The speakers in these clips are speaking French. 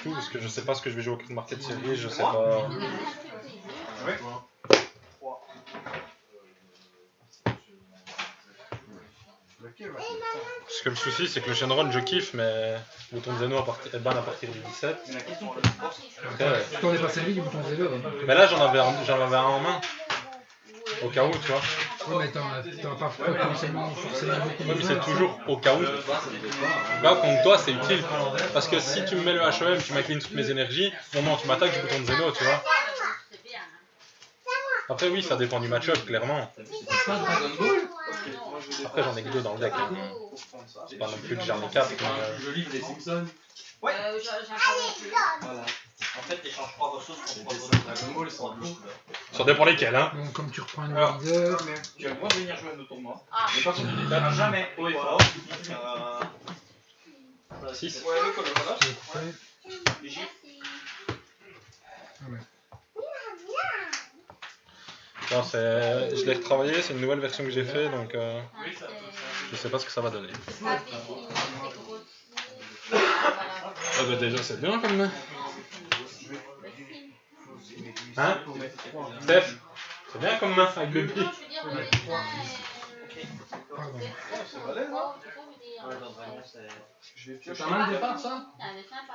tout parce que je sais pas ce que je vais jouer au Card Market Series, je sais pas. Ouais. Parce que le souci c'est que le Shenron je kiffe, mais le bouton Zeno est ban à partir du 17. Après, Tu t'en es pas servi du bouton Zeno. mais là j'en avais un en main. Au cas où, tu vois. Oui, mais t'en as pas forcément beaucoup Oui, mais besoin. c'est toujours au cas où. Là, contre toi, c'est utile. Parce que si tu me mets le HEM, tu m'inclines toutes mes énergies, au moment où tu m'attaques, je bouton de Zeno, tu vois. Après, oui, ça dépend du match-up, clairement. Après, j'en ai que 2 dans le deck. Hein. C'est pas non plus que j'en ai 4. Je livre les Simpsons. Ouais. J'ai un peu. Voilà. En fait, t'échanges 3 ressources contre 3 Dragon Ball, c'est en loup. Ça dépend lesquels, hein. Donc, comme tu reprends une leader, Tu vas le droit de venir jouer à nos tournois. Ah. Mais par contre, tu Ah, jamais. haut et Voilà. fort. 6. Ouais, le color, tu le fais. Gifle. Ah ouais. Non, je l'ai retravaillé, c'est une nouvelle version que j'ai fait, donc Oui, ça peut je sais pas ce que ça va donner. Voilà. Ah bah déjà, c'est bien comme main. Hein Steph, c'est bien comme main avec le pied. Pardon. C'est balèze, hein. Ouais, dans Dragon, c'est. Je vais piocher. Ta main de départ, ça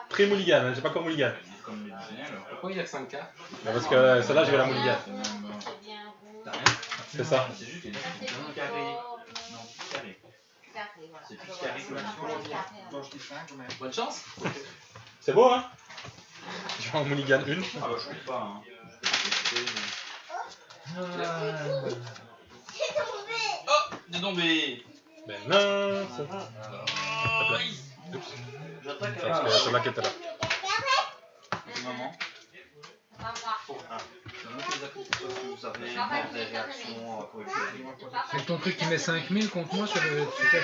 Pré-mulligan, hein, j'ai pas encore mulligan. Comme les alors. Pourquoi il y a que 5 cartes? Bah parce que celle-là, je vais la mulligan. T'as rien? C'est ça. C'est juste qu'il y a un carré. Non, plus carré. C'est plus carré que l'action. Bonne chance. C'est beau, hein? Je vais en mulligan une. Ah bah je trouve pas, hein. Oh, t'es tombé. Ben non, c'est ça. Oups. J'attaque Ah, parce qu'il y a celle-là qui était là. Maman. Vous avez des réactions C'est que ton truc qui met 5000 contre moi sur le super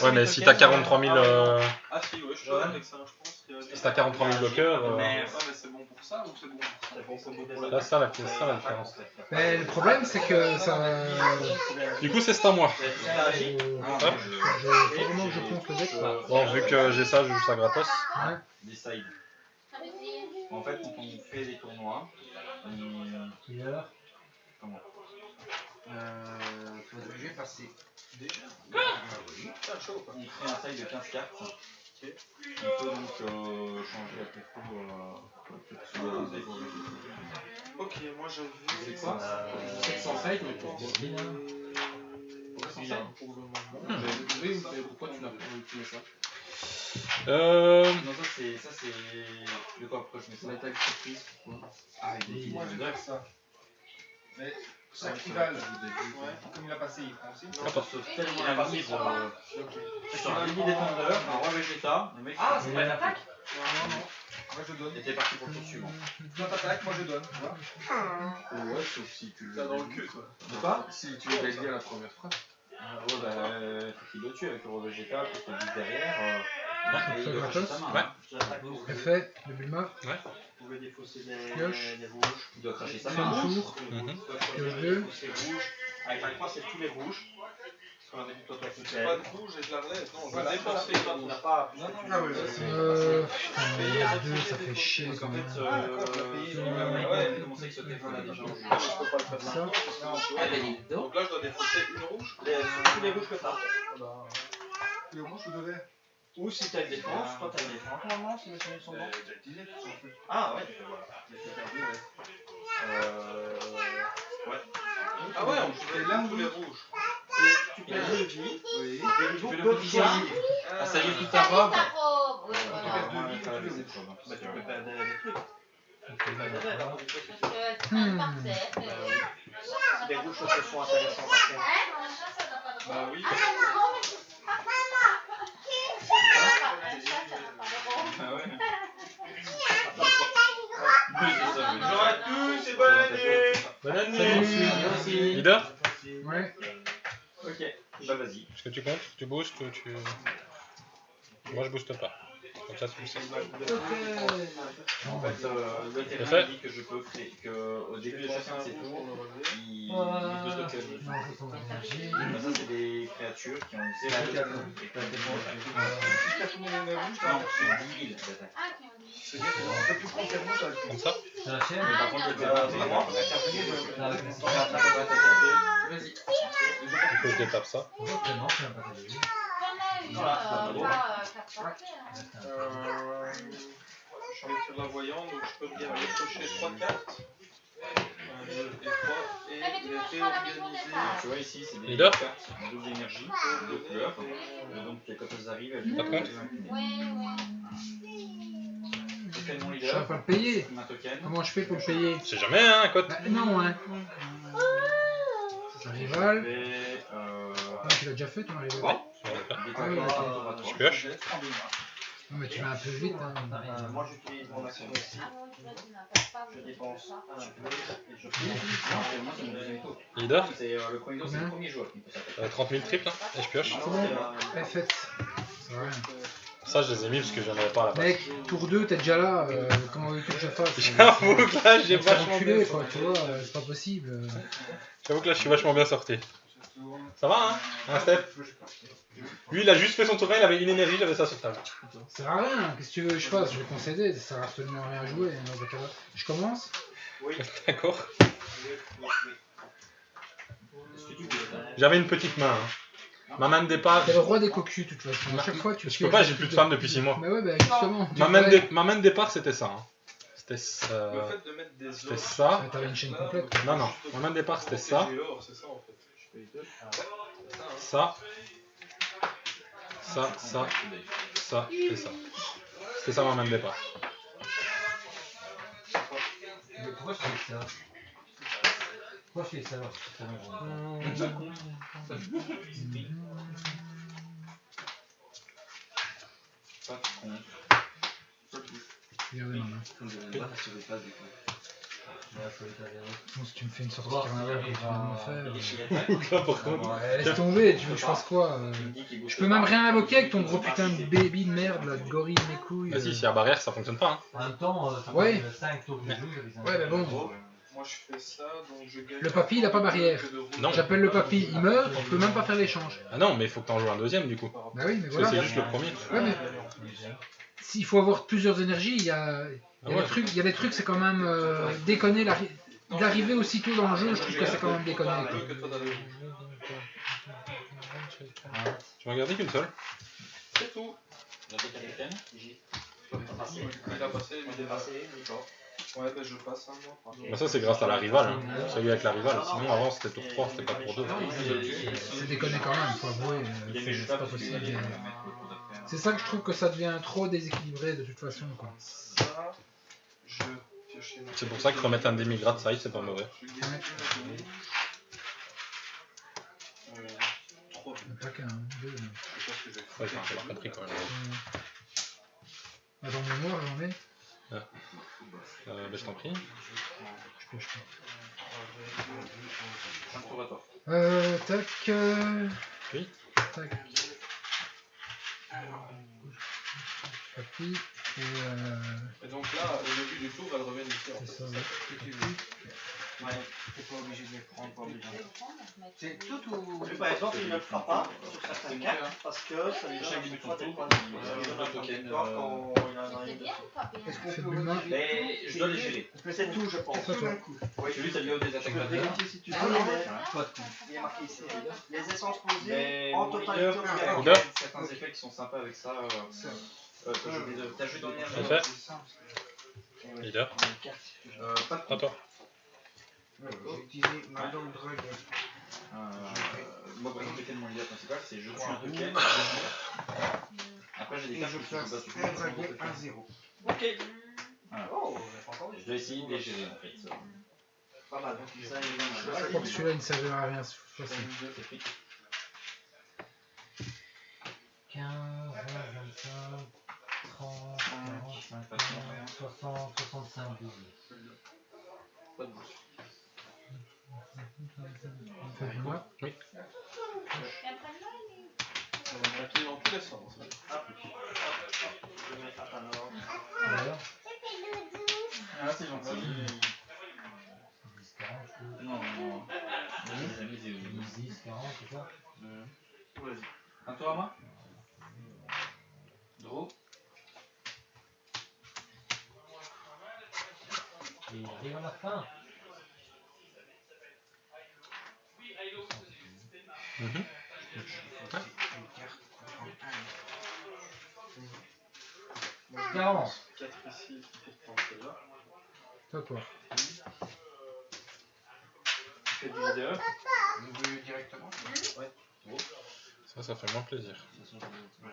Ouais, mais si t'as 43 000, Ah, si, ouais, je suis avec ça, je pense. si t'as 43 000 bloqueurs, Mais c'est bon pour ça ou c'est bon pour ça? C'est bon pour là, c'est ça la différence. Mais le problème, c'est que ça. Du coup, c'est ça, moi. Faut vraiment que je ponce le deck. Bon, vu que j'ai ça, je joue ça gratos. Ouais. Decide. En fait, quand on fait des tournois, comment faut obligé de passer. Déjà? Oui. Putain, chaud quoi. On crée un taille de 15 cartes. On peut donc changer à peu près Ok, moi j'avais. C'est quoi 705, mais pour bien. Pourquoi 105 pour le moment? Oui, mais pourquoi tu n'as pas utilisé ça? Non, ça c'est. De quoi pourquoi je mets ça? L'attaque surprise, pourquoi? Ah, il Moi je dirais ça. Mais chaque rival, comme il a passé, il prend aussi. Non, parce que tellement Il a la passé mise 3 sur un mini défendeur, un roi Vegeta, le mec. Ah, c'est pas une attaque? Non. Moi je donne. Et t'es parti pour le tour suivant. Toi t'attaques, moi je donne. Tu vois. Ouais, sauf si tu T'as dans le cul toi. De quoi? Si tu veux dire la première phrase. Ah ouais, bah, faut qu'il le tue avec le roi Vegeta, puis qu'il le derrière. Et il le gratos. sa main. Ouais. J'attaque. Effet de Bulma. Vous pouvez défausser les Pioche. rouges. Il doit cracher sa Fin main. de tour. Pioche deux. C'est rouge. Avec la croix, c'est tous les rouges. Parce qu'on a dit toi, toi, C'est pas de rouge et je la relève. Non, Voilà, je dépenser, dépense. toi, tu n'as pas. Non, ah ouais, ça, Putain, il y a deux, ça fait chier Parce quand qu'en même. fait, ouais, comment c'est que ce défend d'échange? je peux pas le faire Ça. maintenant. Non, tu vois. Donc là je dois défausser une rouge. Tous les rouges que t'as. Les rouges ou deux verts. Ou si t'as une défense, toi t'as une défense. Normalement, si mes souvenirs sont bons. Déjà utilisé, tout ça. Ah ouais. Mais c'est perdu, ouais. Ouais. Ah ouais, on pouvait l'un tous les rouges. Tu perds 2 vies. Oui. Des niveaux Tu fais de le vie. Ah, ça y est, toute ta robe. Bah tu peux perdre des trucs. Si des rouges ce sont intéressants par contre. Bah oui. Ah ouais. Bonjour à tous et bonne année. Bonne année. Merci. Leader, Ouais. Ok, bah vas-y. est-ce que tu comptes? Tu boostes ou tu... Moi, je booste pas. Comme ça, tu le sais. En fait, le C'est vétérinaire fait. dit que je peux créer, qu'au début de chacun de ces tours, il lit 2 tokens. Donc ça, c'est des créatures qui ont 0 de token. Et qui ont des non, sur 10 000 d'attaque. Ah, ok, on dit. C'est-à-dire qu'on peut plus prendre ses roues, ça va être Comme ça. C'est la chaîne. Mais par contre, le terrain, c'est Vraiment la carte Avec la on va attaquer à 2. Vas-y. Il faut que je détape ça. Non, c'est un pas de Voilà, pas 4 parties. Je vais faire la voyante, donc je peux bien décocher 3 cartes. 1, 2 et 3. Et Mais tu les manges pas la maison réorganiser. des parts. Tu vois ici, c'est des Leader. cartes en double énergie, 2 couleurs. Et donc quand elles arrivent, elles Pas de compte. Je fais mon Je leader. vais pas le payer. Un token. Comment je fais pour le payer? C'est jamais, hein, cote. Bah, non, hein. C'est un rival. Et Ah, tu l'as déjà fait, ton rival? Ouais. Je vais le faire. des Ah oui, tokens d'accord. tour à tour. Je pioche. Non, mais tu vas un peu vite, hein. Moi j'utilise mon action aussi. Ah non, tu vois, tu n'as pas Je de dépense ça. un peu et je fais. Non, moi c'est mon deuxième tour. Leader. C'est le premier tour, c'est le premier joueur qui peut s'attaquer. 30 000 triples, hein. Et je pioche. C'est bon. Faites. Ça va rien. Ça, je les ai mis parce que j'en avais pas à la base. Mec, tour 2, t'es déjà là. Comment veux-tu que je fasse? J'avoue que là, j'ai C'est vachement enculé, bien quoi, sorti. tu vois, c'est pas possible. J'avoue que là, je suis vachement bien sorti. Ça va, hein, hein, Steph? Lui, il a juste fait son tour 1, il avait une énergie, j'avais ça sur table. Ça sert à rien, qu'est-ce que tu veux que je fasse? Je vais concéder, ça sert absolument à rien à jouer. Dans ce cas-là. Je commence? D'accord. Est-ce que tu peux J'avais une petite main. Hein. Ma main de départ. T'es le roi des cocus, de toute façon. À chaque fois, tu Je peux pas, j'ai plus de femme depuis 6 mois. Mais ouais, bah justement. tu Ma main, devrais- ma main de départ, c'était ça. Hein. C'était Le fait de mettre des c'était ors. ça. Ah, t'avais une chaîne complète. Non, non. Ma main de départ, c'était ça. C'est ça en fait. Je paye 2. Ça. Ça, ça, ça et ça. C'était ça ma main de départ. Mais pourquoi je fais ça? Pourquoi je fais ça alors? Pas de compte. Regardez ma main. Bon, si tu me fais une sortie carnaval, tu vas m'en faire. Là, par contre. Ouais, laisse tomber, tu veux que je fasse quoi? Je peux même rien invoquer avec ton gros putain de baby de merde, là, de gorille, mes couilles. Vas-y, s'il y a barrière, ça fonctionne pas. Hein. En même temps, ça Ouais. fait 5 tours de jeu. Ouais, mais bon. Moi je fais ça, donc je gagne. Le papy, il a pas barrière. Non. J'appelle le papy, il meurt, on peut même pas faire l'échange. Ah non, mais il faut que t'en joues un deuxième du coup. Bah oui, mais Parce que c'est voilà. juste le premier. Ouais, mais s'il faut avoir plusieurs énergies, il y a, Ah ouais. il y a des trucs, c'est quand même déconner d'arriver aussitôt dans le jeu, je trouve que c'est quand même déconner. Quoi. Tu m'as regardé qu'une seule. C'est tout. La capitaine. Il a passé, il est passé. Ouais, bah je passe, hein, moi. Bah ça c'est grâce à la rivale. Hein. Celui avec la rivale. Sinon avant c'était tour 3, c'était pas tour 2. C'est déconner quand même, faut avouer, c'est pas possible. C'est ça que je trouve que ça devient trop déséquilibré de toute façon. Quoi. Ça, je pioche une. C'est pour ça que remettre un demi-grade side c'est pas mauvais. Je gagne une rouge. 3. Pas qu'un, deux. Mais... Je sais pas ce que j'ai fait. Ouais, c'est un peu la patrie quand même. Attends, mémoire, j'en ai. Bah je t'en prie. Je pioche pas. Un tour à toi. Tac. Oui. Tac. Papy. Et donc là, au début du tour, elle revient ici. En C'est fait. ça, C'est ouais. ça que tu veux. Ouais, t'es pas obligé de les prendre, pas obligé. C'est tout ou. Lui, par exemple, il ne le fera pas sur certaines cartes parce que ça lui Chaque donne début de soit des tour, points il de donne un token, quand il a un C'est arrive. bien ou pas bien? Est-ce qu'on Faites peut le main. Mais je dois les gérer. C'est tout, je pense. Pas toi. Oui, celui, ça lui a des attaques d'intérieur. Si tu Ah, veux, ouais. mais Pas de coup. il est marqué ici. Les essences posées Mais en mon totalité leader, il y a Leader. certains effets qui sont sympas avec ça. Que je vais t'ajouter dans l'énergie. C'est fait. Leader. Pas de À toi. J'ai utilisé ma dent de drague. moi, par exemple, l'effet de mon leader principal, c'est je tue un token. Après, j'ai des Et cartes je qui sont place pas tuées. un dragon 1-0. Ok. Voilà. Oh, je dois essayer de les gérer en fait. Pas mal. Ça, Je crois que celui-là il ne servira à rien cette fois-ci. 15, 20, 25, 30, 40, 50, 60, 65, 12. Pas de bouche. Faites-moi. Oui. On a dans tous les sens. Je mets à ta nord. Alors, Ah, c'est gentil. 10, 40, je trouve. Non, non. Les amis, c'est où 10, 40, c'est ça? Vas-y. Un tour à moi. Draw. Et il arrive à la fin. Mhm. 40. 4 ici pour tenter là. Toi, quoi. Fais du leader. On veut directement. Ça fait moins plaisir.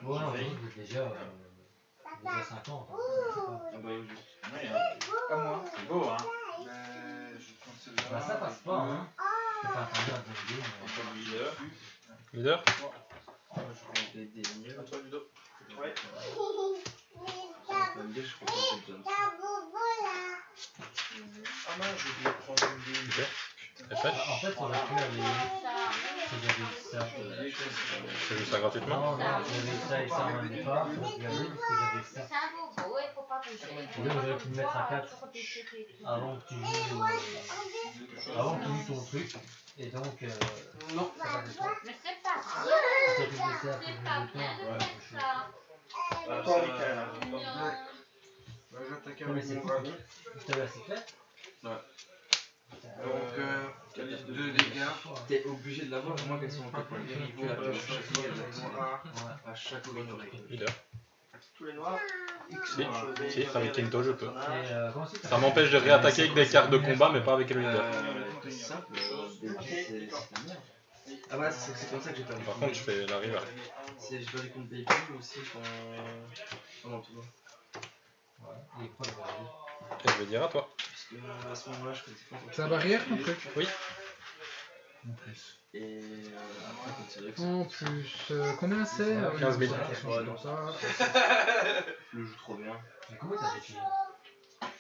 Bon, non, j'ai déjà 50. Hein, Ah bah oui, juste. Ouais, hein. À moi. C'est beau, hein. Je prends celle-là. bah, ça passe pas, hein. Je peux faire un dernier de game. On fait du leader. Leader? Je prends des délires. À toi, Ludo. Ouais. Je prends des Jones. Ah mince, je voulais prendre une ligne. Ok. Et fait? En fait, on aurait pu aller. Ça. J'avais ça. C'est juste ça gratuitement? Non, j'avais ça et ça en même départ. J'aurais pu aller parce que j'avais ça. C'est un bobo, il faut pas bouger. Et donc, j'aurais pu me mettre à 4 avant que tu joues. Avant que tu joues ton truc. Et donc. Non. Ça va pas. Mais c'est pas Si bien. t'as pu laisser un peu C'est plus pas de bien temps. de faire ça. Toi, Michael, hein. Non. Bah, j'attaque Non, mais avec c'est mon fou. dragon. Je t'avais assez fait. Donc, 2 dégâts. T'es obligé de l'avoir, au moins qu'elles sont en tête. Tu la pioches à chaque fois. Leader. Tous les noirs. Si, avec Kento je peux. Et comment c'est que Ça m'empêche de réattaquer avec des cartes de combat, mais pas avec le leader. Simple. C'est ah bah c'est comme ça que j'ai perdu. Par contre, je fais la river. J'ai perdu contre Baby aussi quand. Oh non, tout va. Ouais, il est pas le baril. Et je vais dire à toi. Parce que à ce moment-là, je faisais pas. C'est la barrière, ton truc? Oui. En plus. Et après, quand c'est vrai que En plus, combien c'est? 15 000. Ouais, donc ça. je le joue trop bien. Mais comment t'as fait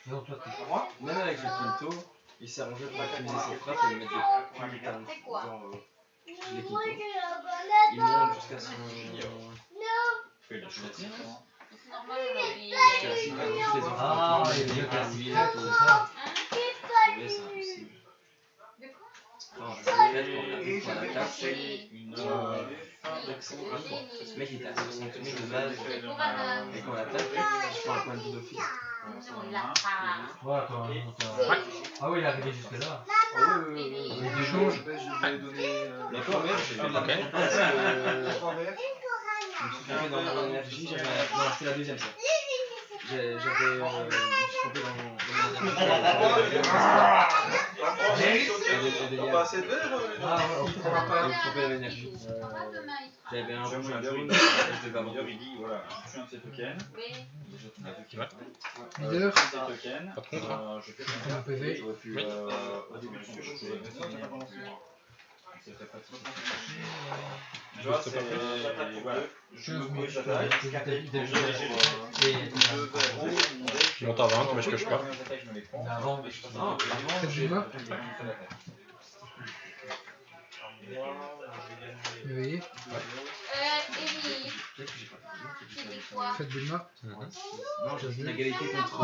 non, toi, t'es Moi, même avec le Quinto, il s'est arrangé pour accuser ses frappes et lui mettre des putains C'est quoi? les Quinto. Il monte jusqu'à son. C'est normal aujourd'hui. Ah, il est bien classique, c'est ça. Mais c'est impossible. De quoi? Alors, je vais mettre Et pour la j'avais carte passé une d'accent à 3. Ce mec il était à 60 000 de base. Et quand on attaque, je prends un point de vue d'office. Non, il l'a pas. Ouais, attends. Ah oui, il est arrivé jusque là. Je vais donner. D'accord, merde, j'ai fait de la Ok. merde parce que. 3 verts. Je me suis trompé dans mon énergie, j'avais. Non, c'était la deuxième ça. Je me suis trompé dans mon énergie. T'as pas assez de verre, Ah, ouais, Je me suis trompé dans l'énergie. On va demain ici. J'avais un rouge, un jaune, et je devais avoir. Il dit voilà, je tue un de ces tokens. Oui. Déjà, tu n'as plus Ouais. Leader, des tokens. Pas de contrat. Je fais un PV. J'aurais pu. Oui. Au début, je faisais c'était pas tout. Tu vois, Juste c'est. pas plus. Voilà. Je me mets sur la Je monte à 20, mais je pioche pas. Mais avant, Non, c'est du mort. Réveillez. Élie, peut-être que j'ai pas perdu. tu dis quoi? Faites Bulma. Non, j'ai fait l'égalité contre.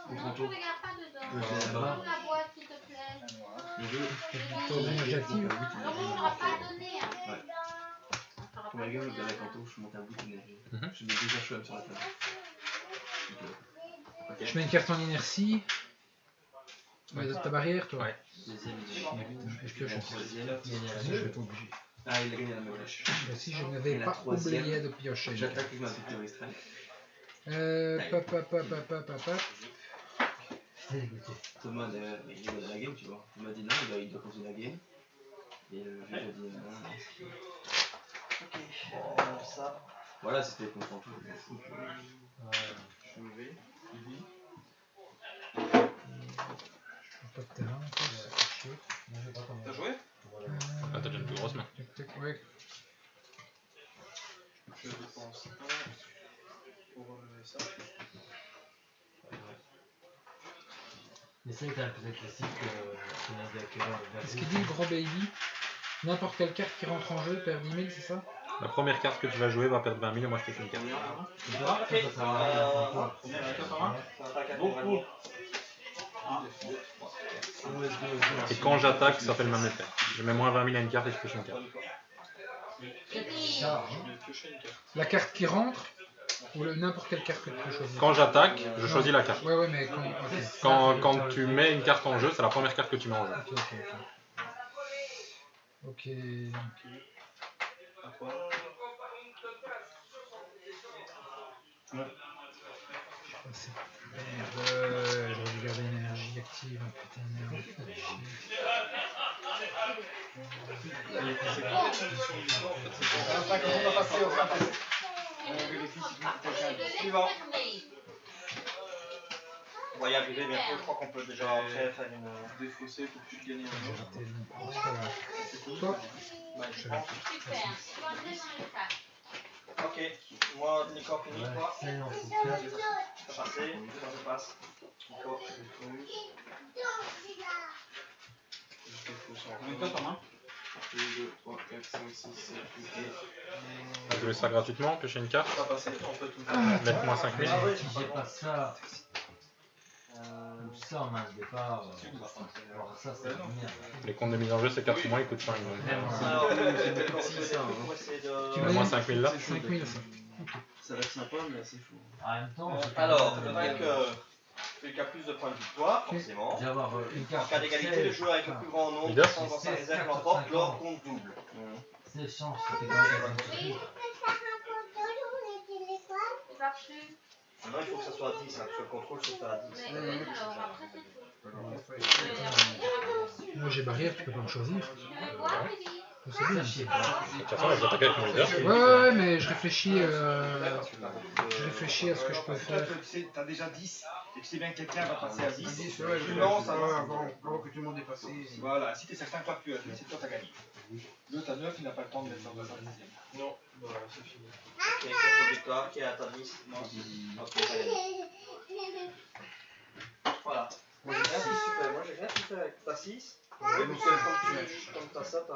Contre Anto. Je regarde pas dedans. Le Prends la boîte, s'il te plaît. Le jeu. Tour d'énergie active. Alors, on n'aura pas donné. Hein. Ouais. On t'aura Pour pas ma gueule, donné. avec Anto, je suis monté à bout d'énergie. Mhm. Je mets déjà chouette sur la table. Ok. Je mets une carte en inertie. Ouais, de ta barrière, toi. Ouais. Deuxième, Et je pioche aussi. troisième. Si, je vais pas obligé. Ah, il a gagné la mèche. Mais si je n'avais Et la pas troisième, oublié de piocher. J'attaque avec ma victory strike. Thomas, d'ailleurs, il est dans la game, tu vois. Il m'a dit non, il doit continuer la game. Et le jeu a dit non. Ok, ça. Voilà, c'était content. Je suis levé. Pas de terrain, en fait, ça fait chier. T'as joué? Ah, t'as déjà une plus grosse main. Tac, tac, ouais. Je dépense 1 pour relever ça. Mais c'est un peu classique qu'on a dit à quelle heure. Qu'est-ce qu'il dit, le gros baby? N'importe quelle carte qui rentre en jeu perd 10 000, c'est ça? La première carte que tu vas jouer va perdre 20 000 et moi je te fais une carte. Beaucoup. Et quand j'attaque, ça fait le même effet. Je mets moins 20 000 à une carte et je pioche une carte. La carte qui rentre ou n'importe quelle carte que tu peux choisir? Quand j'attaque, je choisis la carte. Ouais, mais quand... Quand tu mets une carte en jeu, c'est la première carte que tu mets en jeu. Ok. Merde, j'aurais dû garder une énergie active, putain de merde. Suivant. On va y arriver bientôt, je crois qu'on peut déjà faire une défausser pour que tu gagnes un autre. Toi? Je pense. Ok, moi, Nico, fini, toi. Ça passé, ça passe. Nico, Combien de temps t'en as 1, 2, 3, 4, 5, 6, 7, 8, Je vais ça gratuitement, piocher une carte. ça passé, on peut tout Mettre moins 5 000. Ah oui, Si j'ai pas ça, ou ça en main de départ, alors ça c'est la merde. Les comptes de mise en jeu, c'est 4 mois, ils coûtent 5 000. alors, on va essayer Tu de... mets moins 5 000 là. 5 000 ça. Ça va être sympa, mais c'est fou. En même temps, Alors, le vainqueur, celui qui a plus de points de victoire, forcément. d'avoir une En carte. cas d'égalité, le joueur avec le plus grand nombre de Leader. chances dans sa réserve l'emporte lors compte double. C'est chance, c'était quand même Oui. Il va plus. Non, il faut que ça soit à 10, hein, que le contrôle se fait à 10. Mais oui, alors après c'est tout. Moi j'ai barrière, tu peux pas me choisir. Mais quoi, Lily? C'est bien. De toute façon, je vais attaquer avec mon leader. Ouais, mais je réfléchis à ce que je peux faire. Toi, tu sais, t'as déjà 10, et tu sais bien que quelqu'un va passer à 10. Ouais, Tu lances avant que tout le monde ait passé. Voilà, si t'es certain que toi tu as 10, c'est toi t'as gagné. L'autre à 9, il n'a pas le temps de mettre sur 10e. Non, voilà, c'est fini. Ok, contre victoire, qui est à ta 10. Ok, t'as gagné. Voilà. Moi j'ai rien qui super, moi j'ai rien qui fait avec ta 6. Oui, parce que comme t'as ça, t'as...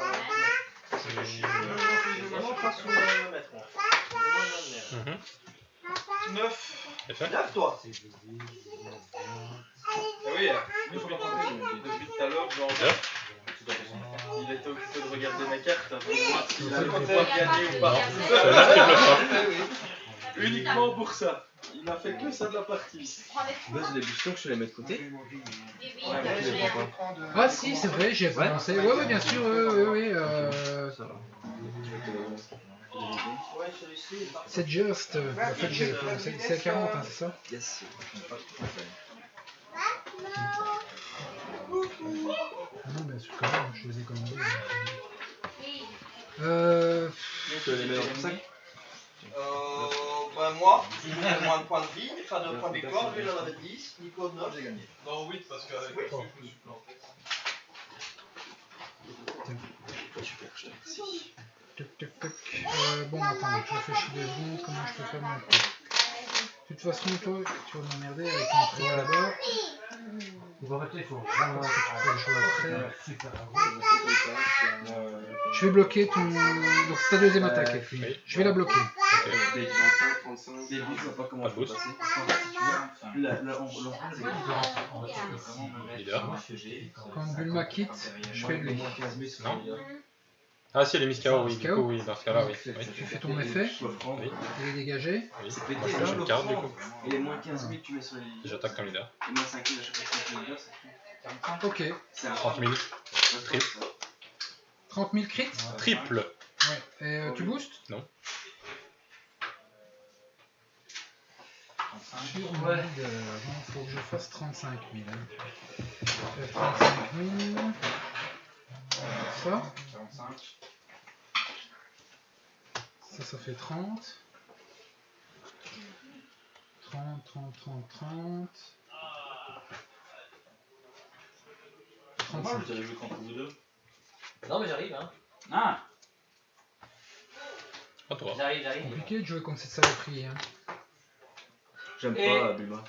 Je suis vraiment pas sous le mètre, moi. Vraiment une merde. 9. Effet. Lève-toi. Ah oui, il faut bien compter. Depuis tout à l'heure, genre, il était occupé de regarder ma carte pour voir s'il allait pouvoir gagner ou pas. C'est là qu'il le fera. Uniquement pour ça. Il a fait que ça de la partie. Buzz, les boosters, je te les mets de côté. Ah si, c'est vrai, j'y ai pensé. Ouais, bien sûr, oui. Ça va. Ouais, celui-ci. C'est juste. En fait, c'est 40, hein, c'est ça? Yes. Ah non, bien sûr, quand même, je les ai commandés. Tu les mets dans ton sac. Ben moi, j'ai moins de points de vie, enfin de points de victoire, lui il en avait 10, Nico 9, j'ai gagné. Non, 8 parce qu'avec le truc, je me suis planté. Bon, attends, je réfléchis 2 secondes, comment je peux faire mon coup. De toute façon, toi, tu vas m'emmerder avec mon truc là-bas. Il faut arrêter, il faut. Je vais bloquer ton... Donc c'est ta deuxième attaque, Elfie. oui. Je vais la bloquer. Des 25, 35. Des boosts, je vois pas comment Pas de faut boost. passer. Parce qu'en fait, si tu veux, Leader. Quand Bulma quitte, je fais lui. Non. Ah si, elle est mise KO, oui. Du KO. coup, oui, dans ce cas-là, oui. Tu fais ton effet, Oui. il est dégagé. Oui. C'est pété, Moi, je là, pioche une carte, du coup. Et les moins 15 000, tu mets sur les. J'attaque comme leader. Et moins 5 000 à chaque fois que tu mets leader, c'est Ok. c'est un 30 000. Triple. 30 000 crits. Triple. Ouais. Et tu boostes? Non. Sur mon leader, il faut que je fasse 35 000. 35 000. Ça. 45. Ça fait 30. 30, 30, 30, 30. 35. Vous avez joué contre vous deux. Non mais j'arrive hein. Ah. À toi. J'arrive. C'est compliqué de jouer contre cette saloperie. Hein. J'aime Et- pas Bulma.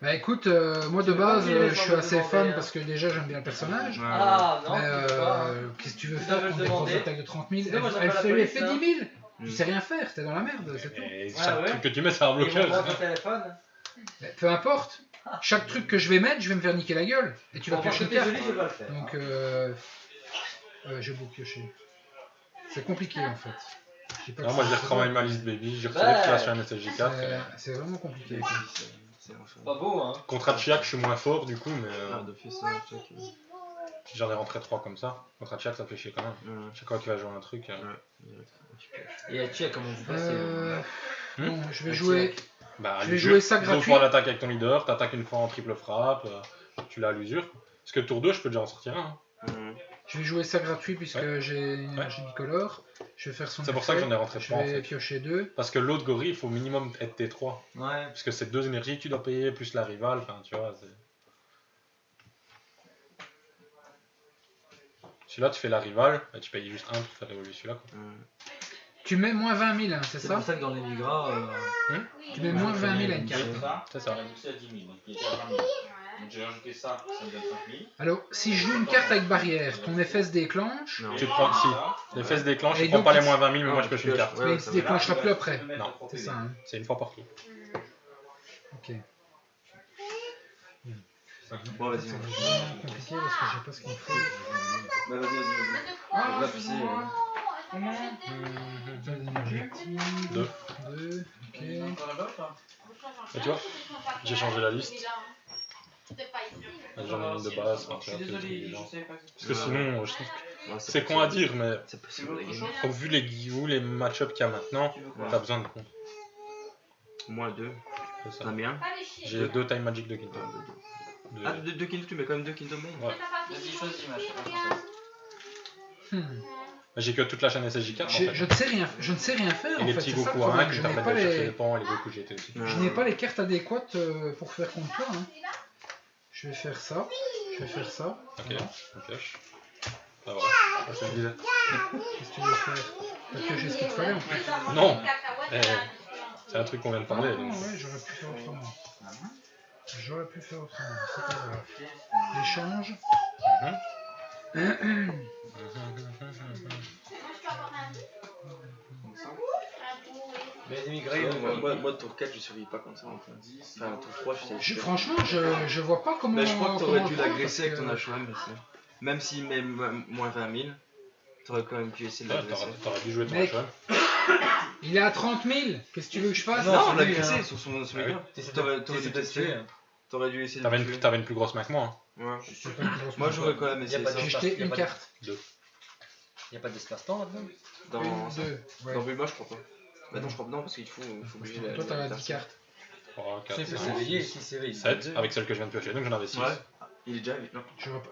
Bah écoute, moi de base, je suis assez fan parce que déjà j'aime bien le personnage. Ah non, Mais tu peux pas. qu'est-ce que tu veux Je faire vais contre te des grosses demander. attaques de 30 000? Sinon, moi, Elle j'appelle fait, la elle fait police, 10 000. Tu sais rien faire, t'es dans la merde, c'est tout. Et Ah chaque ouais. truc que tu mets, c'est un Ils vont bloqueur. prendre ton téléphone. Mais peu importe. Chaque truc que je vais mettre, je vais me faire niquer la gueule. Et tu vas Bon, parce piocher que une t'es carte. joli, je vais pas le faire. Donc, j'ai beau piocher. C'est compliqué en fait. Je dis pas que Non, moi c'est- j'ai retravaillé ma liste baby, j'ai Ouais. retiré toute la chaîne SSJ4. C'est vraiment compliqué. Pas beau, hein. Contre Hachiak, je suis moins fort du coup, mais d'office, j'en ai rentré 3 comme ça. Contre Hachiak, ça fait chier quand même. Chaque fois qu'il va jouer un truc. Et Hachi, comment vous passez Bon, je vais jouer. Bah, Je vais jouer ça Deux gratuit. fois l'attaque avec ton leader, t'attaques une fois en triple frappe, tu l'as à l'usure. Parce que tour 2, je peux déjà en sortir un. Hein. Je vais jouer ça gratuit puisque Ouais. j'ai une énergie bicolore. Je vais faire son C'est pour ça que effet. j'en ai rentré Je 3 en vais fait. piocher 2. Parce que l'autre gorille, il faut au minimum être T3. Ouais. Parce que c'est 2 énergies que tu dois payer, plus la rivale, enfin tu vois. Celui-là, tu fais la rivale, et tu payes juste 1 pour faire évoluer celui-là. Quoi. Tu mets moins 20 000, hein, c'est C'est ça? pour ça que dans les migras, Tu mets moins 20 000 à une carte. C'est ça. On a boosté à 10 000, donc il était à 20 000. Donc j'ai rajouté ça, ça me donne 5 000. Alors, si je joue une carte avec barrière, ton effet se déclenche, Tu prends, si les fesses déclenchent, Et tu prends donc, pas les tu- moins 20 000, mais Non, moi je peux tu une pioches, carte. mais il se déclenchera plus après. Non. C'est ça, hein. C'est une fois par tour. Ok. Bon, vas-y. C'est vraiment compliqué parce que je sais pas ce qu'il me faut. Bah, vas-y. Là, puis Besoin d'énergie. 2. 2, ok. Et tu vois, j'ai changé la liste. J'en ai une de base. Je suis désolé, je savais pas que Parce que sinon, je trouve que Ouais, c'est con à dire, mais C'est possible, les gars. comme vu les match-ups qu'il y a maintenant, t'as besoin de compte. Moins 2. C'est ça. T'as bien? J'ai 2 time magic de Kinto. Ah, 2 Kinto, tu mets quand même 2 Kinto main? Ouais. Vas-y, choisis ma J'ai que toute la chaîne SSJ4 en fait. Je ne sais rien faire Et en les fait. petits C'est ça le Goku 1 problème. qui Je t'as n'ai fait pas de chercher les les. pans et les Goku GT aussi. Je n'ai pas les cartes adéquates pour faire contre toi. Hein. Je vais faire ça. Je vais faire ça. Ok, on pioche. Ah voilà, ça, je te le disais. Qu'est-ce que tu veux faire? T'as pioché ce qu'il te fallait en plus. Non. C'est un truc qu'on vient de Ah parler. non, donc. ouais, j'aurais pu faire autrement. J'aurais pu faire autrement, c'est pas grave. L'échange. Mais les migrés, Moi, tour 4, je survis pas comme ça. Enfin, tour 3, Franchement, je vois pas comment. Mais je crois que t'aurais comment dû faire, l'agresser parce avec que- ton HM aussi. Même s'il met moins 20 000, t'aurais quand même pu essayer de Ouais, l'agresser. t'aurais dû jouer ton Mec. cheval. Il est à 30 000. Qu'est-ce que tu veux que je fasse? Non, Non, on c'est l'a lui, agressé hein. sur son Ah oui. leader. T'aurais dû tester. T'aurais dû essayer de le tuer. T'avais une plus grosse main que moi. Hein. Ouais. C'est pas une grosse Moi, main. j'aurais quand même Y a essayé pas ça. J'ai jeté une carte. il n'y a pas d'espace-temps là-dedans. Dans Une, deux. Ouais. dans Bulma, je crois pas. Bah non, je crois pas. Non, parce qu'il faut bouger la. Toi, t'as la 10 personne. cartes. 3, S'il 4, peut 5, s'éveiller, s'il s'éveille. 7, avec celle que je viens de piocher, donc j'en avais 6. Ouais. Il est déjà avec. Non.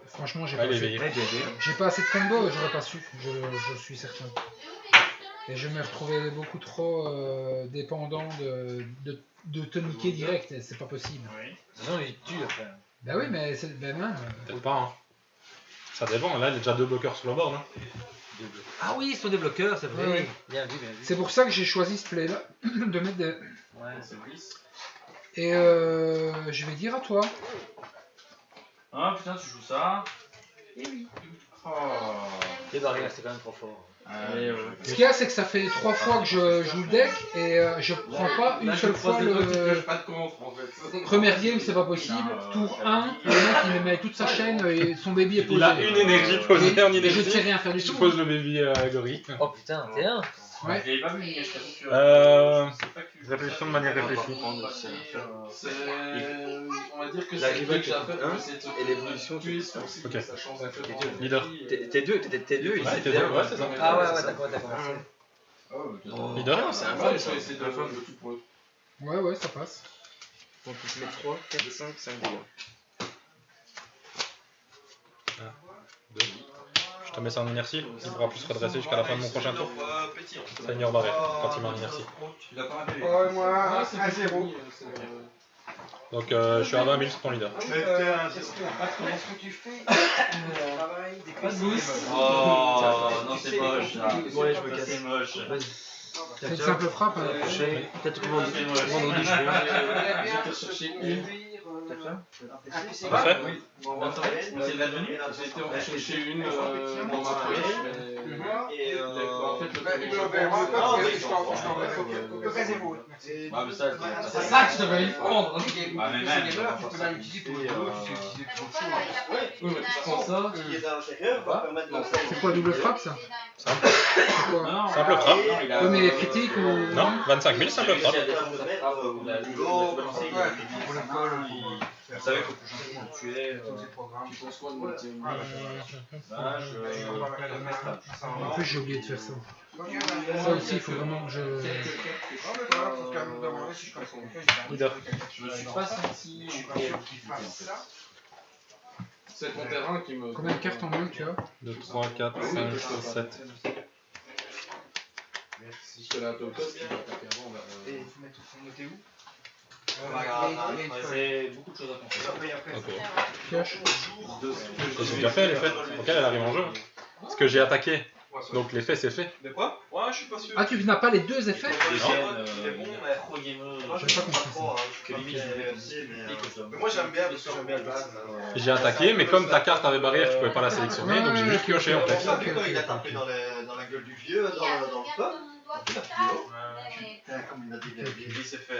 Franchement, j'ai Ah, pas il est assez. éveillé. Ouais, GG. J'ai pas assez de combo, j'aurais pas su, je suis certain. Et je me retrouvais beaucoup trop dépendant de te niquer direct, et c'est pas possible. Oui. De toute façon, il tue après. Bah oui, mais c'est ben même. Peut-être pas. Hein. Ça dépend, là il y a déjà 2 bloqueurs sur le board. Hein. Ah oui, ils sont des bloqueurs, c'est vrai. Ouais, ouais. Bien vu, bien vu. C'est pour ça que j'ai choisi ce play là, de mettre des. Ouais. C'est 10. Et je vais dire à toi. Ah putain, tu joues ça. Oh. Les barrières, c'est quand même trop fort. Ouais, ouais. Ce qu'il y a, c'est que ça fait 3 fois que je joue le deck et je prends pas une seule fois le. Pas de contre en fait. Première game, c'est pas possible. Tour 1, le mec il me met toute sa chaîne et son baby est posé. Il a une énergie posée en Et je ne sais énergie. rien faire du Tu tout. poses le baby gorille. Oh putain, t'es un. Ouais. Je l'avais pas vu, mais je t'avoue que. C'est pas que- réfléchissons de manière réfléchie. On va dire que La c'est rivale, que j'ai fait hein, c'est de et l'évolution, tuer, c'est possible Ok. que ça change un peu. Leader. T'es deux, t'es deux, il Ouais, s'est t'es fait deux, un. ouais, c'est ça. Ah ouais, d'accord, d'accord. Leader. C'est un Ouais, peu je vais essayer de faire le tout pour eux. Ouais, ça passe. Donc tu mets 3, 4, 5 dégâts. Je te mets ça en inertie. Il pourra plus se redresser jusqu'à la fin de mon prochain tour. Ça ignore barrière quand il met en inertie. Il a pas un bébé. Ouais, moi, Ah, c'est à plus 0. fini, Donc je suis à 20 000 sur ton leader. Comment est-ce que tu fais travail, des Pas de boost. Oh non, c'est moche là. Bon, allez, je me casse. C'est moche. C'est une simple frappe. Hein. Peut-être que C'est moche. vendredi, je viens. J'ai cherché une. On l'a fait? Oui. C'est la venue. J'ai été en chercher une dans ma poche, mais... Et En fait, Ah, mais ça, C'est ça que je devais y prendre. Ah, mais même, Tu peux pas l'utiliser pour le boulot, tu sais utiliser pour autre chose. Oui, mais tu prends ça. qui est à l'intérieur va permettre de C'est quoi, double frappe ça? Simple. C'est quoi? Non, Simple frappe. Oui, mais critique ou. Non, 25 000, simple frappe. Pour l'école, Vous savez, faut que je tu es. tous ces programmes. Tu penses quoi de mon team? En plus, j'ai oublié de faire ça. Ça aussi, il faut vraiment que je. Leader. Je me suis pas senti. C'est ton terrain qui me. Combien de cartes en main tu as? 2, 3, 4, 5, 6, 7. Parce que la Tolkos qui va attaquer avant, Et il faut mettre son noté où? c'est beaucoup de choses à penser. Ok. Pioche. J'ai déjà fait l'effet. Ok, elle arrive en jeu. Parce que j'ai attaqué. Donc l'effet c'est fait. De quoi? Ouais, je suis pas sûr. Ah, tu n'as pas les deux effets? Il est bon, mais. Pro gamer. Moi, je J'ai pas pas compris trop. Que limite, Mais moi, j'aime bien parce que j'aime bien le base. J'ai attaqué, mais comme ta carte avait barrière, je pouvais pas la sélectionner, donc j'ai juste pioché en fait. T'as vu quand il a tapé dans la gueule du vieux, dans le pub? Comme il a dit, il s'est fait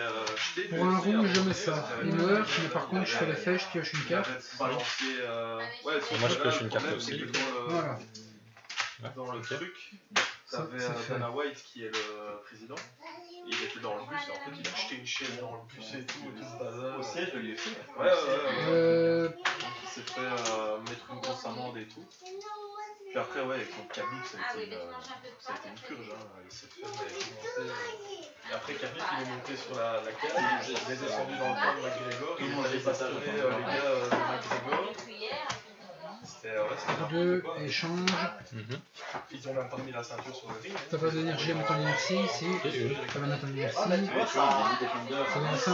jeter. Pour un rouge, je mets ça. Il meurt, mais par contre, je fais l'effet, je pioche une carte. Balancer. Ouais, Moi, je pioche une carte aussi. Voilà. Dans le truc, Ça, t'avais c'est fait. Dana White qui est le président. Il était dans le bus et en fait il a acheté une chaîne dans le bus et tout ce bazar. Au siège de l'UFC. Ouais. Il s'est fait mettre une grosse amende et tout. Puis après ouais avec son Khabib ça a été une purge. Hein. Il s'est fait monter. Et après Khabib il est monté sur la cage, il est descendu dans le camp de McGregor, il allait bastonner les gars de McGregor. C'était Deux, échange. Ils ont même pas mis la ceinture sur le ring. T'as pas d'énergie à mettre en inertie ici. Ça va mettre en inertie. Ça donne ça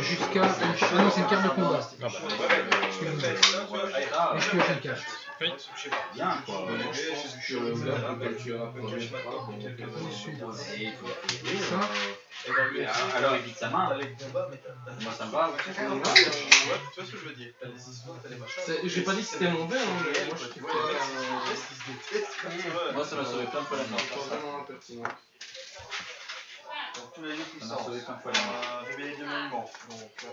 jusqu'à. Ah non, c'est une carte de combat. Excuse-moi. Et je pioche une carte. Oui. Bien, quoi. Je pense que Ça. alors il dit que ça main. Moi ça me va. Tu vois ce que je veux dire? T'as les histoires, t'as les machins. J'ai pas dit que c'était mon verre, mais moi je kiffe Moi ça m'a sauvé plein de fois la main. Vraiment impertinent. Dans tous les lieux Ça m'a puissants. sauvé plein de fois la main. Réveiller deux monuments.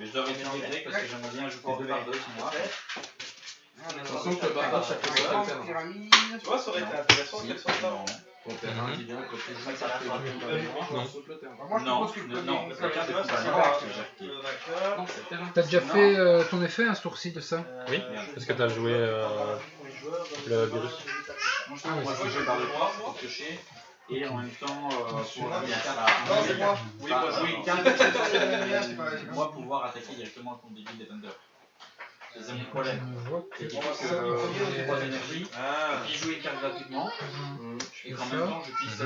Mais je dois revenir en grec parce que j'aimerais bien ajouter deux barbeux sur moi. Attention que le barbare, ça fait ça. Tu vois, ça aurait été intéressant qu'elle soit là. Ton terrain qui vient quand tu joues ça fait Non. saute le terrain. Non, non, c'est la carte de combat que j'ai Le vainqueur. Non, c'est le terrain. T'as déjà fait ton effet un ce tour-ci de ça? Oui, parce que t'as joué le virus. Moi je trouve que j'ai barbeux pour piocher. Et en même temps, pour la carte Non, c'est moi. jouer une carte moi pouvoir attaquer directement contre des guildes Defender. C'est mon problème. Je vois que C'est qu'il faut que j'ai 3 énergies, et puis jouer une carte gratuitement, et qu'en même temps je puisse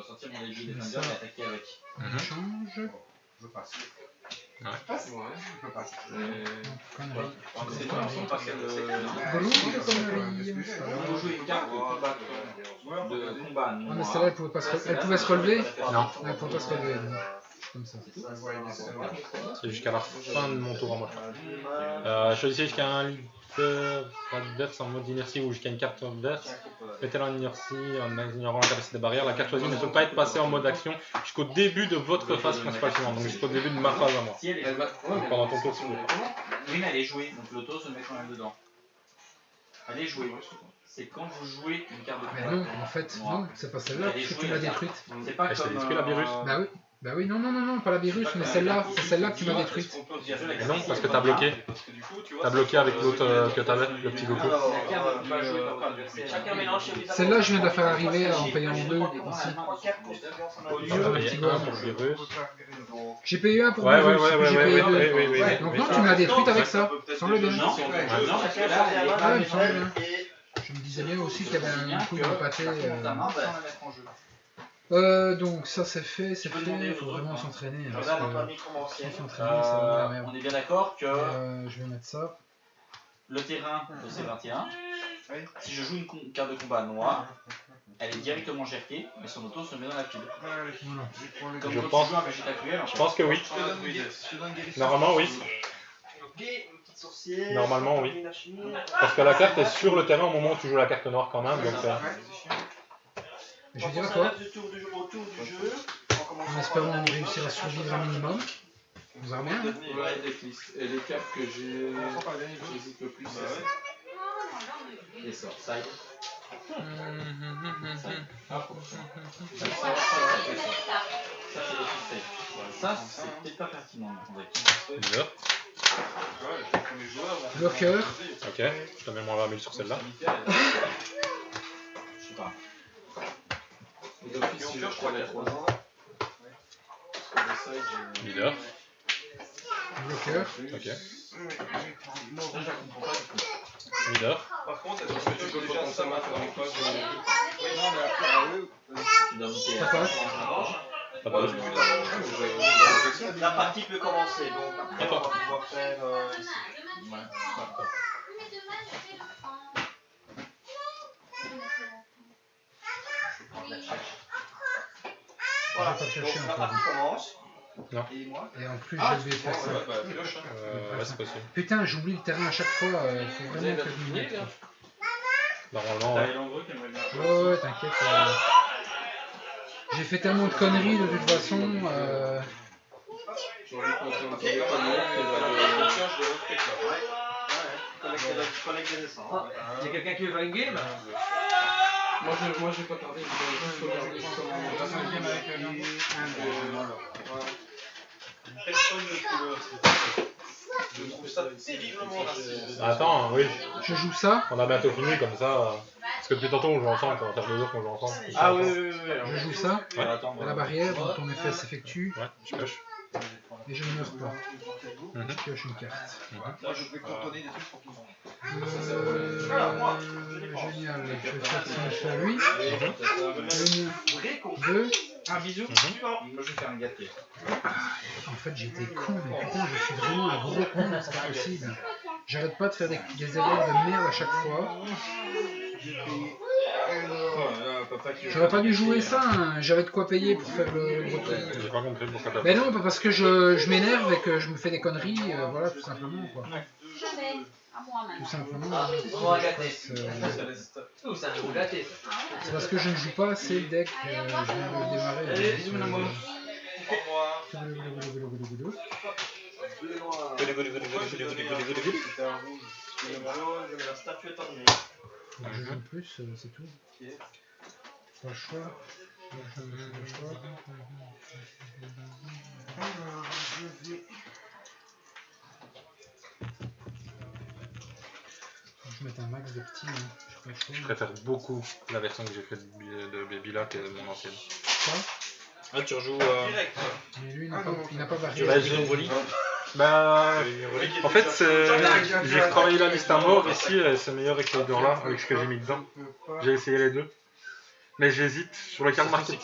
sortir mon Lady Defender et attaquer avec. Échange. Je passe. Ouais. Je passe, ouais, je passe. Connerie. C'est pas ensemble parce que Gros connerie. vous jouez une carte de combat Ah, mais noir. celle-là, elle pouvait se relever? Non. Elle pouvait pas se relever. donc. Comme ça. C'est jusqu'à la fin de mon tour en moi. Choisissez jusqu'à un leader adverse en mode inertie ou jusqu'à une carte adverse. Mettez-la en inertie en ignorant la capacité de barrière. La carte choisie ne peut pas être passée en mode action jusqu'au début de votre phase principale suivante. Donc jusqu'au début de ma phase à moi. Si elle est jouée. Donc pendant ton tour, si vous voulez. Oui, mais elle est jouée, donc l'auto se met quand même dedans. Elle est jouée. C'est quand vous jouez une carte de Mais combat. non, en fait, non, c'est pas celle-là, Elle est parce que jouée, tu l'as la carte. détruite. C'est pas Et je t'ai comme. détruit la virus. Bah oui, non, pas la virus, mais celle-là, c'est celle-là que tu m'as détruite. Mais non, parce que t'as bloqué. T'as bloqué avec l'autre que t'avais, le petit Goku. Chacun mélange chez lui. Celle-là, je viens de la faire arriver en payant deux aussi. Le petit virus. J'ai payé un pour Ouais, virus, ouais, puis ouais, j'ai ouais, payé ouais, deux. ouais, ouais, ouais. Donc non, tu me l'as détruite avec ça, semble bien. Non, non, parce que là, elle est Ah, pas il me semble bien. Je me disais bien aussi qu'il y avait un coup de pâté. ta main sans la mettre en jeu. Donc ça c'est fait, il faut vraiment s'entraîner. Parce Regarde que Anthony commencer. sans s'entraîner, c'est vraiment la merde. On est bien d'accord que Je vais mettre ça. le terrain de C21, si je joue une carte de combat noire, elle est directement gerquée, mais son auto se met dans la pile. Voilà. Comme Je quand pense- tu joues un Vegeta Cruel, en Je fait. pense que oui. Normalement, oui. Gay, une petite sorcière. Normalement, oui. Une chimie. Parce que la carte est sur le terrain au moment où tu joues la carte noire quand même, donc Je vais dire On à toi, s'adapte autour du jeu. en espérant réussir à survivre un minimum. On verra bien. Hein. Et les cartes que j'ai. J'hésite le plus, c'est ça. Et ça, side. Ça, c'est peut-être pas pertinent. Bizarre. Bloqueur. Ok, je te mets moins 20 000 sur celle-là. Je sais pas. Et d'office, si je crois qu'il y a 3 ans. Leader. Bloqueur. Ok. Ça, je comprends pas du tout. Leader. Par contre, est-ce que tu peux déjà ça maintenant ou pas Tu dois monter Ça passe. Pas de La partie peut commencer, donc après on va pouvoir faire ici. Voilà, Je vais pas donc chercher la encore. partie commence. Non. Et moi Et en plus, je vais faire ça. Ouais, c'est possible. Putain, j'oublie le terrain à chaque fois. Faut vraiment que je m'y mette. Quoi. Normalement, ouais. Ouais, t'inquiète. J'ai fait tellement de conneries de toute façon. Collecte des naissances. Il y a quelqu'un qui veut faire une game? Moi, j'ai pas tardé. Personne ne couleur. Je trouve ça terriblement raciste. Attends, oui. Je joue ça. On a bientôt fini comme ça. Parce que depuis tantôt on joue ensemble, ça va faire 2 heures qu'on joue ensemble. Ah oui. Je joue ça. Ouais. À la barrière, donc ton effet s'effectue. Ouais, je pioche. Et je ne meurs pas. Mhm. Je pioche une carte. Moi, je vais contourner des trucs pour qu'ils Génial. Je vais faire son effet à lui. Une, deux. Un bisou. Mhm. Moi, je vais faire un gâteau. En fait, j'étais con, mais putain, je suis vraiment un gros con, c'est pas possible. J'arrête pas de faire des erreurs de merde à chaque fois. J'aurais pas dû jouer ça, hein. J'avais de quoi payer pour faire le retour. J'ai pas compris pourquoi t'as Mais non, parce que je m'énerve et que je me fais des conneries, voilà, tout simplement, quoi. Tout simplement. On va gâter. C'est Tout ça, on va gâter. parce que je ne joue pas assez le deck, je viens de le démarrer. Allez, bisous, mon amour. Au revoir. Deux noirs. C'était un rouge. Je mets la statuette ornée. Je joue en plus, c'est tout. Pas le choix. Pas le choix. Je vais mettre un max de petits, hein. J'ai pas le choix. Je préfère beaucoup la version que j'ai faite de Baby là que mon ancienne. Quoi? Ah, tu rejoues. Direct. Mais lui, il n'a pas varié. Bah, en fait, j'ai retravaillé la liste à mort ici, et c'est meilleur avec les deux là, avec ce que j'ai mis dedans. J'ai essayé les deux. Mais j'hésite sur les cartes marquées.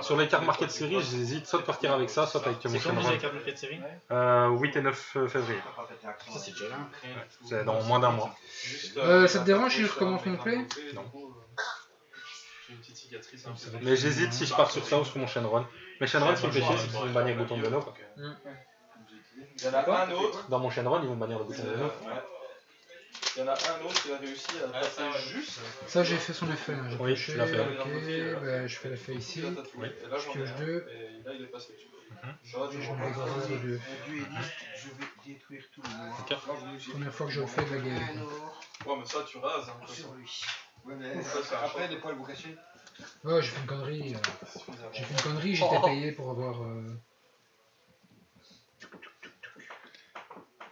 Sur les cartes marquées de série, j'hésite soit de partir avec ça, soit avec mon Shenron. 8 et 9 février. Ça, c'est déjà là. C'est dans moins d'un mois. Ça te dérange si je recommence mon play? Non. J'ai une petite cicatrice. Mais j'hésite si je pars sur ça ou sur mon Shenron. Mais Shenron, ce qui me fait chier, c'est qu'ils vont me bannir le bouton de vélo. Quoi. Il y en a un autre. Dans mon Shenron, ils vont me bannir le bouton de vélo. Il y en a un autre qui a réussi à passer juste. Ça, j'ai fait son effet. Hein. J'ai Oui, pioché, tu l'as fait. ok, bah, je fais l'effet ici. Et là, j'en ai Pioche un. deux. Et là, il est passé dessus. Ça Et va, je tu me dégrade de deux. Je vais détruire tout le monde. Ok. Première fois que je le fais de la game. Ouais, mais ça, tu rases. Hein, Sur lui. Ouais, mais Ça, c'est un après, des poils vous cachez. Ouais, j'ai fait une connerie. J'ai fait une connerie, j'étais payé pour avoir.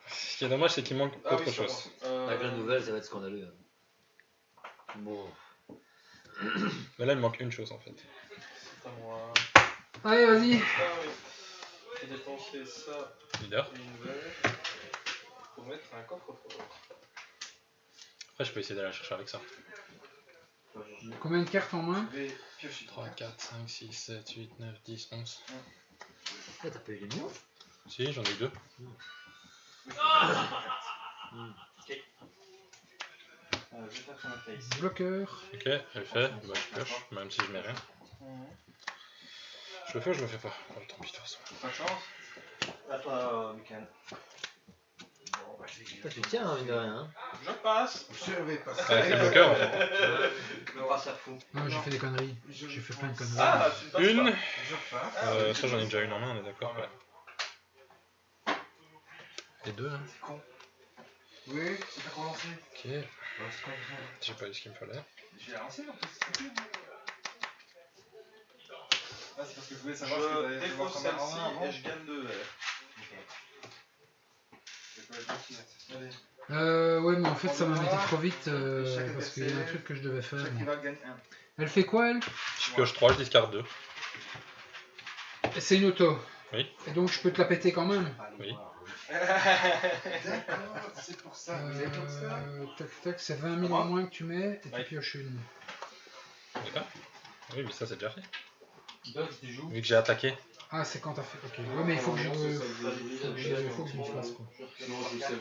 Ce qui est dommage, c'est qu'il manque Ah autre oui, ça chose. va. Avec la nouvelle, ça va être scandaleux. Bon. Mais là, il manque une chose en fait. C'est à moi. Allez, vas-y. Ah oui. J'ai dépensé ça Leader. et une nouvelle pour mettre un coffre-fort. Après, je peux essayer d'aller la chercher avec ça. Combien de cartes en main? Je vais piocher 3, 4, 5, 6, 7, 8, 9, 10, 11. T'as payé les miens? Si, j'en ai 2. Je vais faire son effet ici. Bloqueur. Ok, elle fait. Bah, je pioche, même si je mets rien. Je le fais ou je le fais pas? Oh, tant pis de toute façon. Pas de chance. À toi, Michael. Tu tiens, hein, mine de rien. Hein. Je passe. Je vais passer. C'est le bloqueur en fait. On va se faire fou. Non, j'ai fait des conneries. J'ai fait plein de conneries. Ah, tu ne passes Une. pas. Je passe. Ça j'en ai déjà une en main, on est d'accord. Ouais. Et deux hein. Oui, c'est pas commencé. Ok. J'ai pas eu ce qu'il me fallait. J'ai lancé en plus, c'est trop bien. Ah, c'est parce que je voulais savoir ce que Je t'avais fait voir défausse comme un celle-ci avant. et je gagne 2 verres. Ouais, mais en fait, ça m'a mis trop vite parce qu'il y a un truc que je devais faire. Chaque moi. rival gagne 1. Elle fait quoi, elle? Je pioche 3, je discard 2. Et c'est une auto. Oui. Et donc, je peux te la péter quand même. Oui. D'accord, c'est pour ça. Vous êtes comme ça. Tac, tac, c'est 20 000 en moins que tu mets et tu pioches une. D'accord. Oui, mais ça c'est déjà fait. Doc, tu joues. Vu que j'ai attaqué. Ah, c'est quand t'as fait. Ok. Ouais, mais il faut que je me fasse quoi.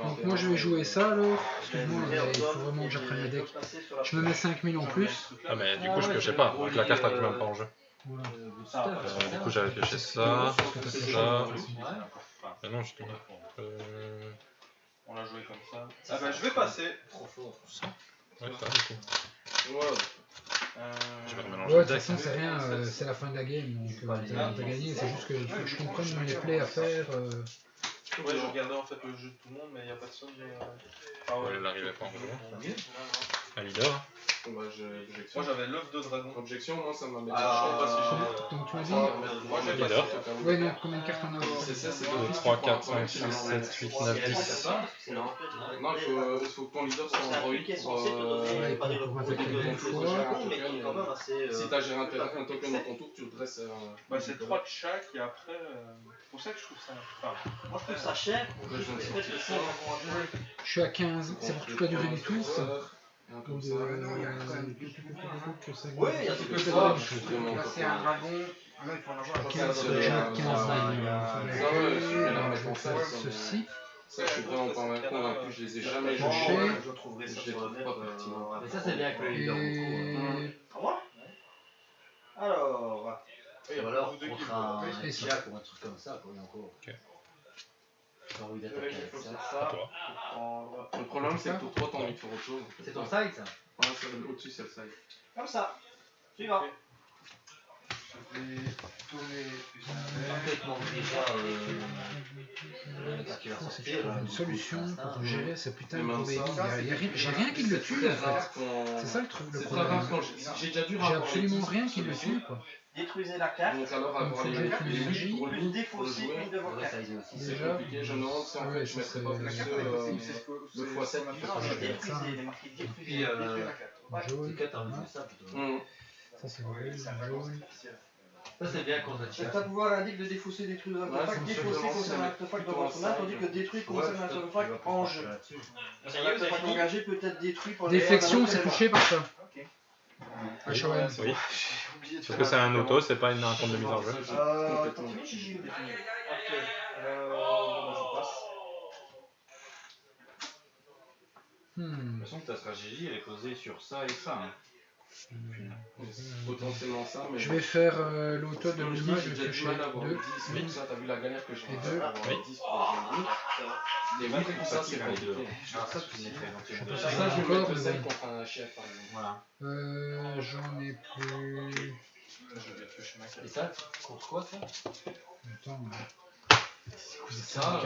Donc, moi, je vais jouer ça alors. Excuse-moi, mais il faut vraiment que j'apprenne le deck. Je me mets 5 000 en plus. Ah, mais du coup, je piochais pas. Donc la carte n'a plus même pas en jeu. Voilà. Du coup, j'avais pioché ça. Ça. Ah non, je te On l'a joué comme ça. Ah bah je vais passer. Trop fort. Ça. Ouais, ça du coup. Je vais remélanger Ouais, le de toute deck. façon, c'est rien, c'est la fin de la game, donc t'as gagné, c'est juste qu'il faut que je comprenne les plays à faire. Ouais, je regardais en fait le jeu de tout le monde, mais il n'y a personne. Ah Ouais, ouais, elle n'arrivait pas en jeu. Un leader. Moi j'avais l'œuf de dragon. Objection, moi ça m'a mis. Donc tu m'as dit. Moi j'ai pas Leader. Ouais, non, combien de cartes on a 2, 3, 4, 5, 6, 7, 8, 9, 10. Non, il faut que ton leader soit en droïde si t'as géré un token dans ton tour, tu le dresses. Bah c'est 3 de chaque et après. C'est pour ça que je trouve ça. Enfin, Moi je trouve ça cher. Je suis à 15, c'est pour toute la durée du tour, ça. Comme ça. Oui, il y a tout que que ça. ça. Classer un dragon. Là, il faut en avoir 15, je mets 15 ceci. Ça, je suis vraiment pas convaincu. Je les ai jamais joués. Je trouverais ça Je les sur le trouve net. pas pertinents. Mais ça, c'est bien avec le leader beaucoup. Au revoir. Alors. Ou alors contre un Et ça. Jack ou un truc comme ça, quoi, encore. Ok. J'ai envie Je vais d'attaquer avec faire ça. À ça. toi. Prendre. Le problème, c'est que tour 3, t'as envie de faire autre chose. C'est ton side, ça? Ouais, c'est au-dessus, c'est le side. Comme ça. Suivant. Je vais tourner plus On va peut-être manquer déjà qui va C'est que je sortir. trouve une solution pour gérer ce putain de Mais gros baby. ça, J'ai rien qui le tue en fait. C'est ça le truc, le C'est très problème. rare quand j'ai déjà dû J'ai absolument rien qui le tue quoi. Détruisez la carte. Donc alors avoir Donc, les faut que les j'utilise énergies pour Plus lui, pour le défausser jouer. une de vos Ouais, cartes. ça y est aussi. C'est Déjà. compliqué, je me demande si en Ouais, fait je ça, mettrais pas c'est- plus le x7 Non, j'ai détruisé, il est marqué détruisez. Puis, Jaune. T4, t'as envie de ça plutôt. Ça c'est rouge, jaune. Ça, c'est bien contre la Cet pouvoir indique de défausser, détruire un Ouais, artefact, c'est défausser vraiment concerne ça, un artefact dans plutôt votre main, en tandis que détruire concerne un artefact en jeu. Un Ça y est, vous avez artefact fini? engagé peut être détruit pour Déflexion, c'est touché par ça. Oui. HOM. Oui. Sauf que c'est un auto, c'est pas un compte de mise en jeu. T'as fini, Gigi? Ok. Bon, bah, je passe. De toute façon, ta stratégie, elle est posée sur ça et ça. Hein. Potentiellement ça, mais. Je vais faire l'auto de Comme je dis, Luma, j'ai je déjà vais du piocher mal à avoir 2. 10, mais ça, t'as vu la galère que j'ai. Et deux. Oui. 10 pour les 8 et tout ça, c'est compliqué. Alors ça, tu mettrais éventuellement Ça, Ça, ça, je vais encore, mettre le mais sel bon. contre un chef, par exemple. Voilà. J'en ai plus. Je vais piocher ma carte. Et ça, contre quoi, ça? Attends. Ça,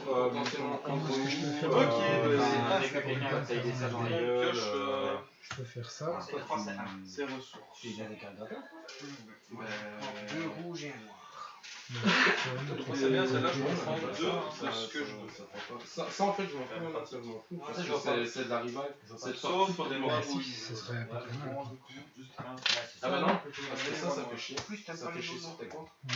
potentiellement Comment est-ce que je peux faire Ok, Dès que quelqu'un va tailler ça dans la gueule, Pioche. Je peux faire ça. C'est 3, c'est 1. C'est ressources. Tu viens des cartes d'attaque? 2 rouges et un noir. C'est bien, celle-là, je vais prendre 2 plus que je veux. Ça, en fait, je m'en fous, même ça, je m'en fous. Parce Ça, je que vois pas. c'est de la rivale. C'est de Sauf sortir pour des des noirs noirs. Si, ce serait pas très mal. Ah bah non, parce que ça fait chier. Ça fait chier sur tes comptes. Ouais.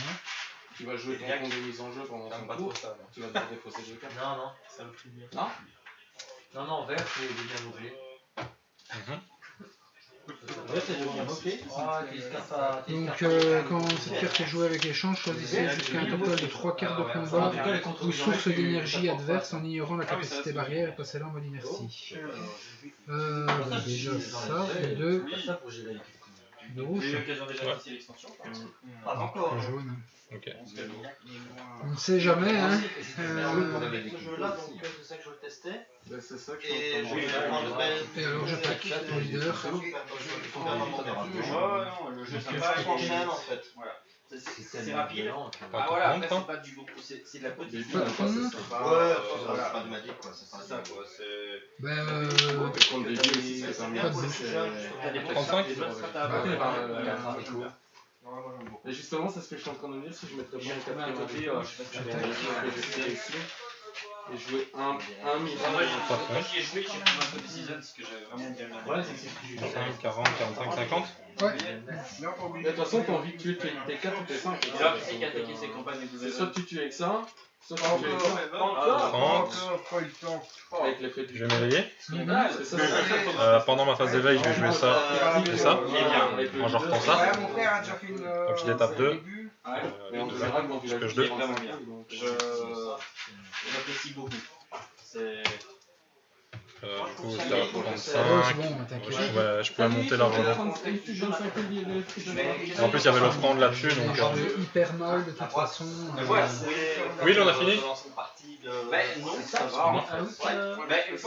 Tu vas jouer ton compte de mise en jeu pendant J'aime ton pas trop tour. ça. Tu vas devoir défausser 2 cartes. Non, non. Ça me prie bien. Non, non, vert, c'est bien bouclé. Mhm. Vert, c'est bien bouclé. Ah, tes cartes Donc quand cette carte est jouée avec échange, choisissez jusqu'à un total de 3 cartes de combat ou source d'énergie adverse en ignorant la capacité barrière et passez-la en mode inertie. Déjà ça, et 2 Ça pour gérer les de rouge. J'ai eu l'occasion déjà Ouais. d'initier l'extension. Pas encore. Jaune. Ok. On ne sait jamais, hein. Ce jeu-là, donc c'est ça que je veux tester. C'est ça que Et je vais prendre Et alors j'attaque mon leader. le jeu, ça s'enchaîne en fait. Voilà. C'est rapide. Pas Ah tout voilà, compte, après hein. c'est pas du beaucoup, c'est de la petite. Pas de compte. Ouais, c'est pas de magique quoi, c'est ça quoi. Ben Contre des vieux aussi, c'est pas pas mal. de bouche. T'as des 35. Et justement, c'est ce que je suis en train de me dire, si je mettrais bien le À côté, quatrième je sais pas si que j'essaie ici, et jouer un midi. Moi, j'y ai joué, j'ai pris un peu de season parce que j'avais vraiment bien aimé. Ouais, c'est ce que j'ai 5, 40, 45, 50. Ouais. Mais de toute façon, t'as envie de tuer tes 4 ou tes 5. Et là, qui c'est qui a attaqué ses campagnes avec C'est soit tu tues avec ça, soit tu tues avec ça. 30. Avec l'effet du Je vais m'éveiller. C'est ça. Pendant ma phase d'éveil, je vais jouer ça et ça. Quand je reprends ça, mon frère a déjà fait une. donc je l'étape 2. Et on verra quand tu vas Puisque je jouer. deux. vraiment bien. J'apprécie beaucoup. C'est. Du coup, c'était à Ouais, c'est 35. bon, t'inquiète. Je pouvais monter largement. En plus, il y avait l'offrande là-dessus, donc. Je vais hyper mal de toute façon. Oui, on a fini. Ben non, ça va. Ah, ok. Ben, une fois